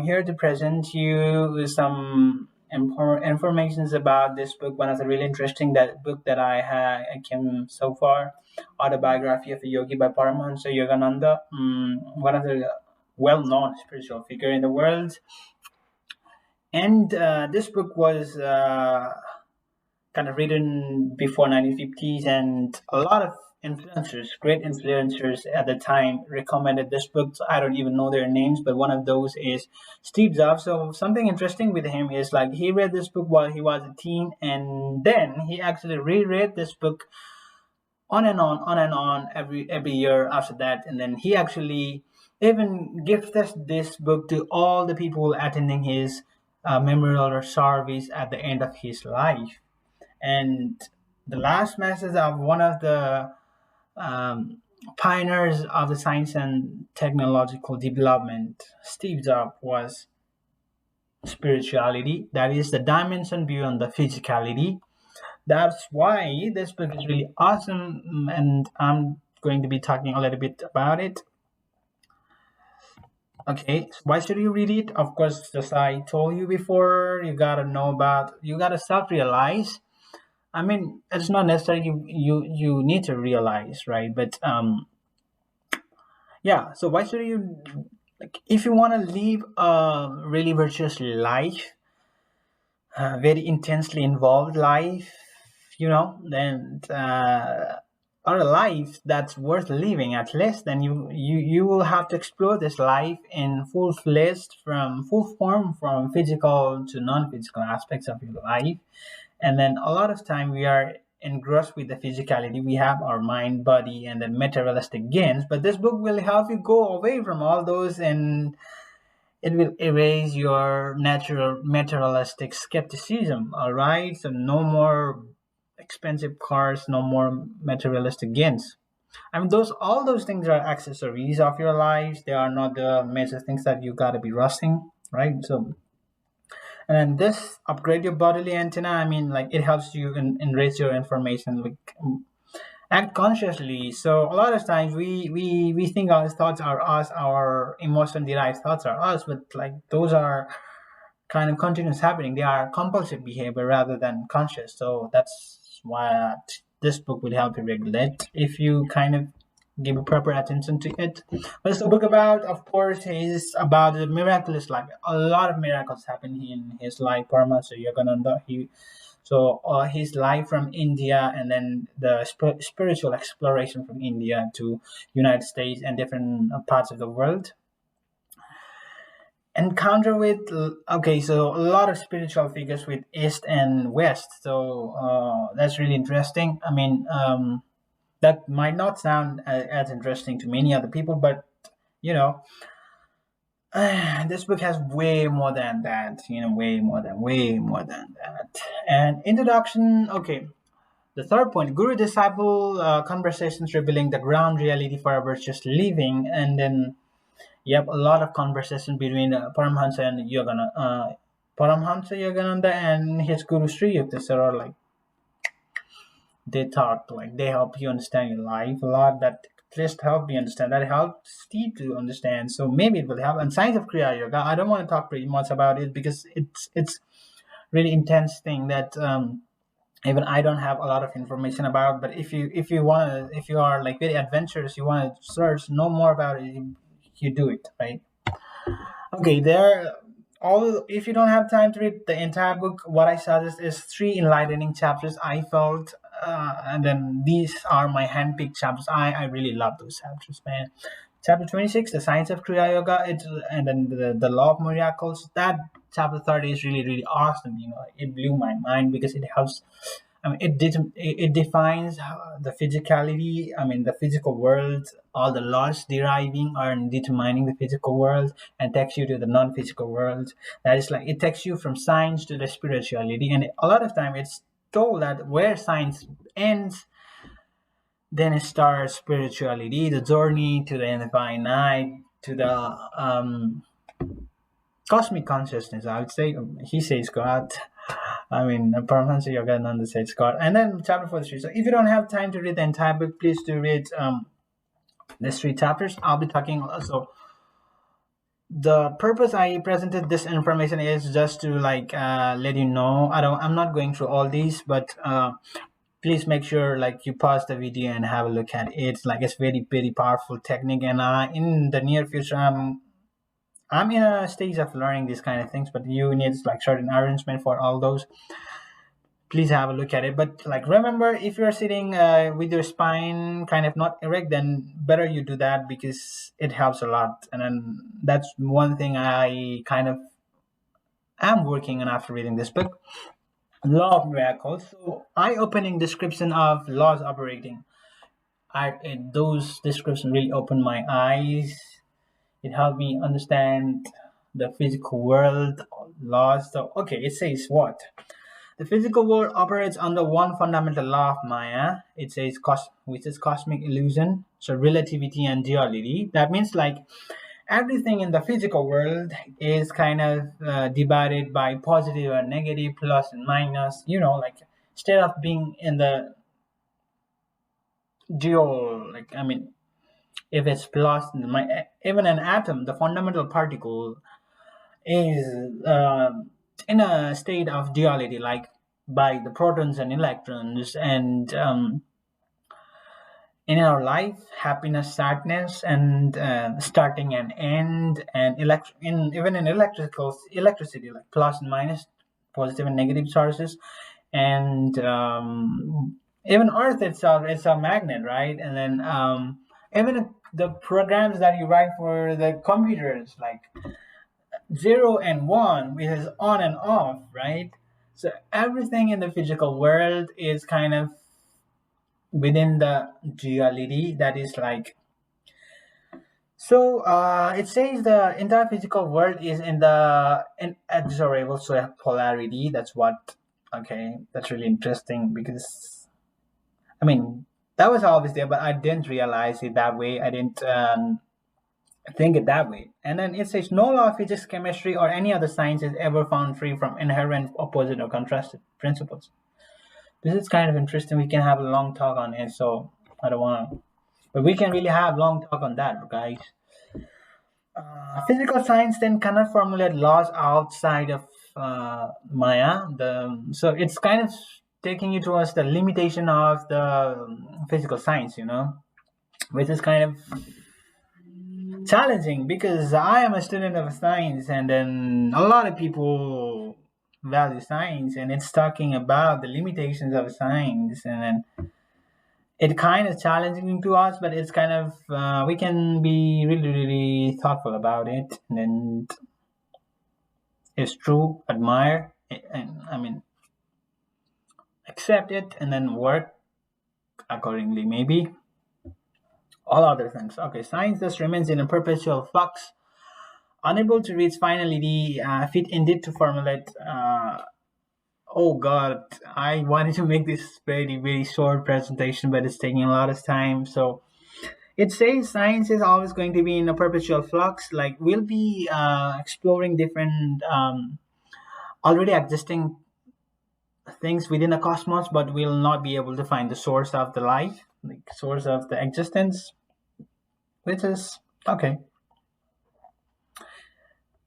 Here to present you with some informations about this book. One of the really interesting book that I came so far, Autobiography of a Yogi by Paramhansa Yogananda, one of the well-known spiritual figure in the world. And this book was kind of written before 1950s, and a lot of influencers, great influencers at the time, recommended this book. So I don't even know their names, but one of those is Steve Jobs. So something interesting with him is like he read this book while he was a teen, and then he actually reread this book on and on every year after that, and then he actually even gifted this book to all the people attending his memorial service at the end of his life. And the last message of one of the um, pioneers of the science and technological development, Steve Jobs, was spirituality. That is the dimension beyond the physicality. That's why this book is really awesome, and I'm going to be talking a little bit about it. Okay, so why should you read it? Of course, as I told you before, you gotta self-realize. I mean, it's not necessarily you need to realize, right? But yeah. So why should you like if you want to live a really virtuous life, very intensely involved life, then or a life that's worth living at least, then you will have to explore this life in full-fledged, from full form, from physical to non-physical aspects of your life. And then a lot of time we are engrossed with the physicality. We have our mind, body, and then materialistic gains, but this book will help you go away from all those, and it will erase your natural materialistic skepticism. All right, so no more expensive cars, no more materialistic gains. I mean, those all those things are accessories of your lives. They are not the major things that you gotta be rushing, right? So, and then this upgrade your bodily antenna. I mean, like it helps you enrich your information, like act consciously. So a lot of times we think our thoughts are us, our emotion derived thoughts are us, but like those are kind of continuous happening. They are compulsive behavior rather than conscious. So that's why this book will help you regulate if you kind of give a proper attention to it. What's the book about? Of course, is about the miraculous life. A lot of miracles happen in his life. Paramhansa Yogananda. His life from India, and then the spiritual exploration from India to United States and different parts of the world. Encounter with okay, so a lot of spiritual figures with East and West. So that's really interesting. I mean, that might not sound as interesting to many other people, but you know, this book has way more than that. Way more than that. And introduction. Okay, the third point: Guru disciple conversations revealing the ground reality for our virtuous living, and then yep, a lot of conversation between Paramhansa Yogananda and his guru Sri Yukteswar. Like they talk, like they help you understand your life a lot. That just help you understand. That helps Steve to understand. So maybe it will help. And Science of Kriya Yoga, I don't want to talk pretty much about it because it's really intense thing that even I don't have a lot of information about. But if you are like very adventurous, you want to search, know more about it, you do it, right? Okay, there. All if you don't have time to read the entire book, what I suggest is three enlightening chapters. I felt, and then these are my handpicked chapters. I really love those chapters, man. Chapter 26, the science of Kriya Yoga, and then the law of miracles. That chapter 30 is really awesome. It blew my mind because it helps. I mean, it defines the physicality. I mean, the physical world, all the laws deriving or determining the physical world, and takes you to the non-physical world. That is like it takes you from science to the spirituality, and a lot of time it's told that where science ends, then it starts spirituality, the journey to the infinite, to the cosmic consciousness. I would say he says God. I mean, Paramhansa Yogananda says God. And then chapter 43. So if you don't have time to read the entire book, please do read these three chapters. I'll be talking also The purpose I presented this information is just to like let you know. I'm not going through all these, but please make sure like you pause the video and have a look at it. It's like it's very very powerful technique, and in the near future I'm in a stage of learning these kind of things, but you need like certain arrangement for all those. Please have a look at it. But like remember, if you're sitting with your spine kind of not erect, then better you do that because it helps a lot. And then that's one thing I kind of am working on after reading this book, Law of Miracles. So eye-opening description of laws operating. Those descriptions really opened my eyes. It helped me understand the physical world laws. So okay, it says what? The physical world operates under one fundamental law of Maya. It says which is cosmic illusion, so relativity and duality. That means like everything in the physical world is kind of divided by positive and negative, plus and minus. Like instead of being in the dual, like I mean, if it's plus, even an atom, the fundamental particle is in a state of duality, like by the protons and electrons, and in our life, happiness, sadness, and starting and end, and even in electricity, like plus and minus, positive and negative charges, and even Earth itself is a magnet, right? And then even the programs that you write for the computers, like 0 and 1, which is on and off, right? So everything in the physical world is kind of within the duality that is like. So it says the entire physical world is in the inexorable polarity. That's what. Okay, that's really interesting because I mean that was always there, but I didn't realize it that way. I didn't think it that way. And then it says no law of physics, chemistry, or any other science is ever found free from inherent opposite or contrasted principles. This is kind of interesting. We can have a long talk on it, so I don't want to. But we can really have long talk on that, guys. Physical science then cannot formulate laws outside of Maya. So it's kind of taking you towards the limitation of the physical science, which is kind of challenging because I am a student of science, and then a lot of people value science, and it's talking about the limitations of science, and then it kind of challenging to us, but it's kind of we can be really really thoughtful about it, and then it's true, admire it, and I mean accept it, and then work accordingly. Maybe all other things. Okay, science thus remains in a perpetual flux, unable to reach finality, fit indeed to formulate. Oh God, I wanted to make this very very short presentation, but it's taking a lot of time. So it says science is always going to be in a perpetual flux. Like we'll be exploring different already existing things within the cosmos, but we'll not be able to find the source of the life, like source of the existence, which is okay.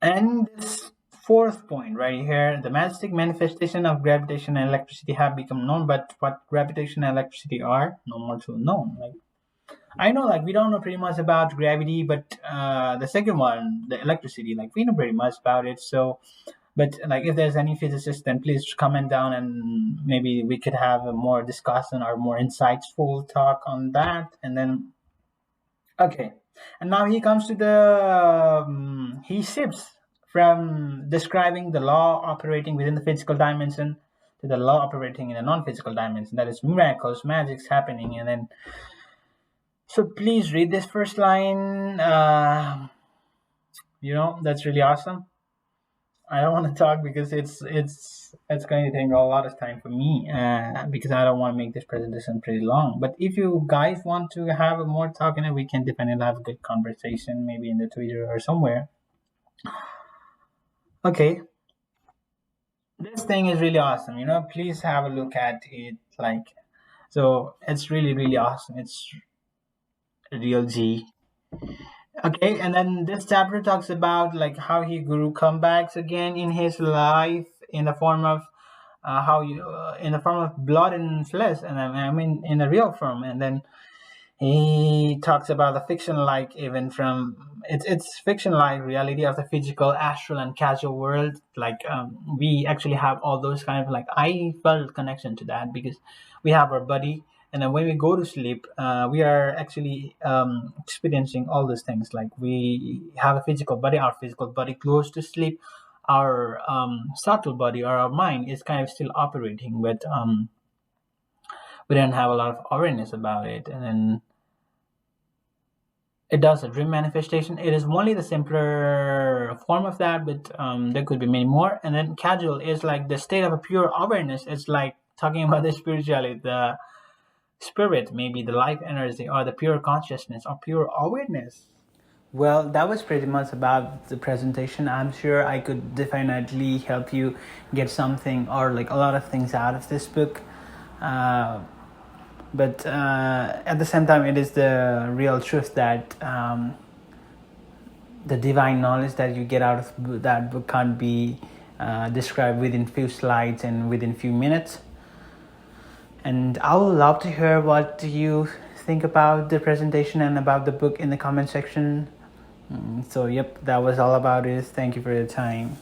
And this fourth point right here, the majestic manifestation of gravitation and electricity have become known, but what gravitation and electricity are no more to known. Like I know, like we don't know pretty much about gravity, but the second one, the electricity, like we know pretty much about it. So, but like if there's any physicist, then please comment down, and maybe we could have a more discussion or more insightful talk on that. And then, okay, and now he comes to the he shifts from describing the law operating within the physical dimension to the law operating in a non-physical dimension. That is miracles, magics happening, and then so please read this first line. That's really awesome. I don't want to talk because it's going to take a lot of time for me because I don't want to make this presentation pretty long. But if you guys want to have a more talk in it, we can definitely have a good conversation, maybe in the Twitter or somewhere. Okay, this thing is really awesome. Please have a look at it. Like, so it's really really awesome. It's real G. Okay, and then this chapter talks about like how he grew comebacks again in his life in the form of how you in the form of blood and flesh, and I mean in a real form, and then he talks about the fiction like even from it's fiction like reality of the physical, astral, and casual world. Like we actually have all those kind of like I felt connection to that because we have our body, and then when we go to sleep, we are actually experiencing all those things. Like we have a physical body, our physical body goes to sleep. Our subtle body or our mind is kind of still operating, but we don't have a lot of awareness about it, and then it does a dream manifestation. It is only the simpler form of that, but there could be many more. And then casual is like the state of a pure awareness. It's like talking about the spirituality, the spirit, maybe the life energy, or the pure consciousness or pure awareness. Well, that was pretty much about the presentation. I'm sure I could definitely help you get something or like a lot of things out of this book. Uh, but at the same time, it is the real truth that the divine knowledge that you get out of that book can't be described within few slides and within few minutes. And I would love to hear what you think about the presentation and about the book in the comment section. So yep, that was all about it. Thank you for your time.